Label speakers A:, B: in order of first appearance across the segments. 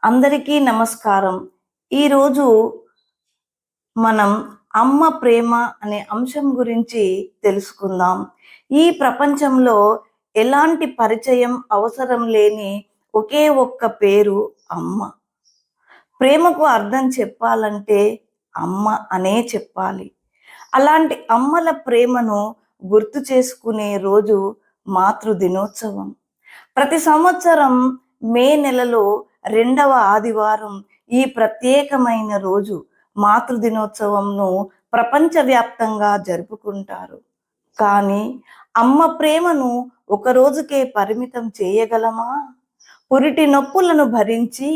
A: అందరికీ నమస్కారం. ఈరోజు మనం అమ్మ ప్రేమ అనే అంశం గురించి తెలుసుకుందాం. ఈ ప్రపంచంలో ఎలాంటి పరిచయం అవసరం లేని ఒకే ఒక్క పేరు అమ్మ. ప్రేమకు అర్థం చెప్పాలంటే అమ్మ అనే చెప్పాలి. అలాంటి అమ్మల ప్రేమను గుర్తు చేసుకునే రోజు మాతృ దినోత్సవం. ప్రతి సంవత్సరం మే నెలలో 2వ ఆదివారం ఈ ప్రత్యేకమైన రోజు మాతృ దినోత్సవంను ప్రపంచవ్యాప్తంగా జరుపుకుంటారు. కానీ అమ్మ ప్రేమను ఒక రోజుకే పరిమితం చేయగలమా? పురిటి నొప్పులను భరించి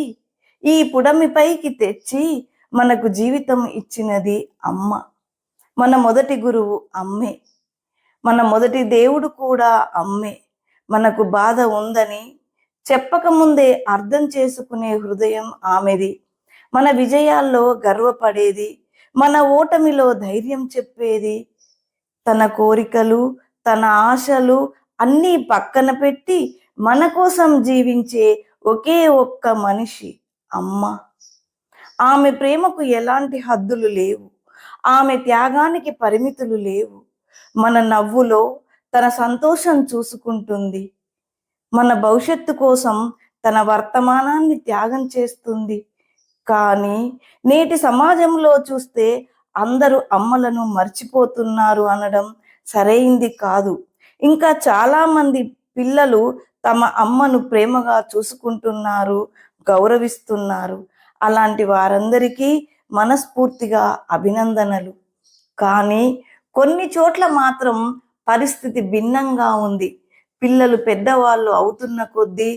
A: ఈ పుడమిపైకి తెచ్చి మనకు జీవితం ఇచ్చినది అమ్మ. మన మొదటి గురువు అమ్మే. మన మొదటి దేవుడు కూడా అమ్మే. మనకు బాధ ఉందని చెప్పకముందే అర్థం చేసుకునే హృదయం ఆమెది. మన విజయాల్లో గర్వపడేది, మన ఓటమిలో ధైర్యం చెప్పేది, తన కోరికలు, తన ఆశలు అన్నీ పక్కన పెట్టి మన కోసం జీవించే ఒకే ఒక్క మనిషి అమ్మ. ఆమె ప్రేమకు ఎలాంటి హద్దులు లేవు. ఆమె త్యాగానికి పరిమితులు లేవు. మన నవ్వులో తన సంతోషం చూసుకుంటుంది. మన భవిష్యత్తు కోసం తన వర్తమానాన్ని త్యాగం చేస్తుంది. కానీ నేటి సమాజంలో చూస్తే అందరూ అమ్మలను మర్చిపోతున్నారు అనడం సరైంది కాదు. ఇంకా చాలామంది పిల్లలు తమ అమ్మను ప్రేమగా చూసుకుంటున్నారు, గౌరవిస్తున్నారు. అలాంటి వారందరికీ మనస్ఫూర్తిగా అభినందనలు. కానీ కొన్ని చోట్ల మాత్రం పరిస్థితి భిన్నంగా ఉంది. పిల్లలు పెద్దవాళ్ళు అవుతున్న కొద్దీ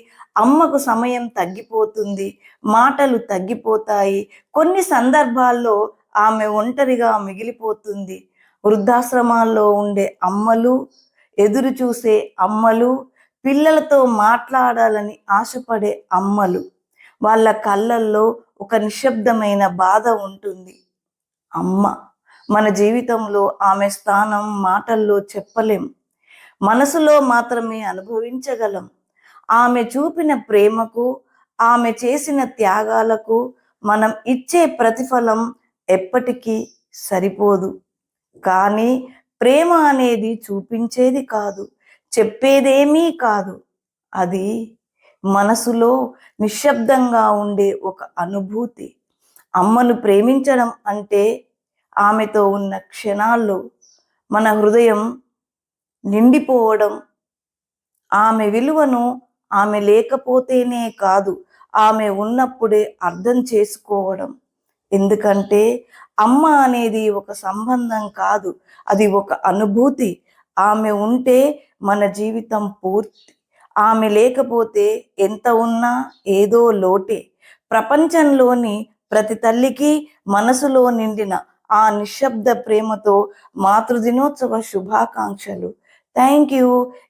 A: అమ్మకు సమయం తగ్గిపోతుంది, మాటలు తగ్గిపోతాయి. కొన్ని సందర్భాల్లో ఆమె ఒంటరిగా మిగిలిపోతుంది. వృద్ధాశ్రమాల్లో ఉండే అమ్మలు, ఎదురు చూసే అమ్మలు, పిల్లలతో మాట్లాడాలని ఆశపడే అమ్మలు, వాళ్ళ కళ్ళల్లో ఒక నిశ్శబ్దమైన బాధ ఉంటుంది. అమ్మ మన జీవితంలో ఆమె స్థానం మాటల్లో చెప్పలేం, మనసులో మాత్రమే అనుభవించగలం. ఆమె చూపిన ప్రేమకు, ఆమె చేసిన త్యాగాలకు మనం ఇచ్చే ప్రతిఫలం ఎప్పటికీ సరిపోదు. కానీ ప్రేమ అనేది చూపించేది కాదు, చెప్పేదేమీ కాదు. అది మనసులో నిశ్శబ్దంగా ఉండే ఒక అనుభూతి. అమ్మను ప్రేమించడం అంటే ఆమెతో ఉన్న క్షణాల్లో మన హృదయం నిండిపోవడం, ఆమె విలువను ఆమె లేకపోతేనే కాదు, ఆమె ఉన్నప్పుడే అర్థం చేసుకోవడం. ఎందుకంటే అమ్మ అనేది ఒక సంబంధం కాదు, అది ఒక అనుభూతి. ఆమె ఉంటే మన జీవితం పూర్తి. ఆమె లేకపోతే ఎంత ఉన్నా ఏదో లోటే. ప్రపంచంలోని ప్రతి తల్లికి మనసులో నిండిన ఆ నిశ్శబ్ద ప్రేమతో మాతృదినోత్సవ శుభాకాంక్షలు. Thank you.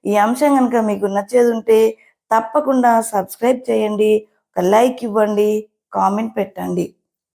A: ఈ అంశం కనుక మీకు నచ్చేది ఉంటే తప్పకుండా సబ్స్క్రైబ్ చేయండి, ఒక లైక్ ఇవ్వండి, కామెంట్ పెట్టండి.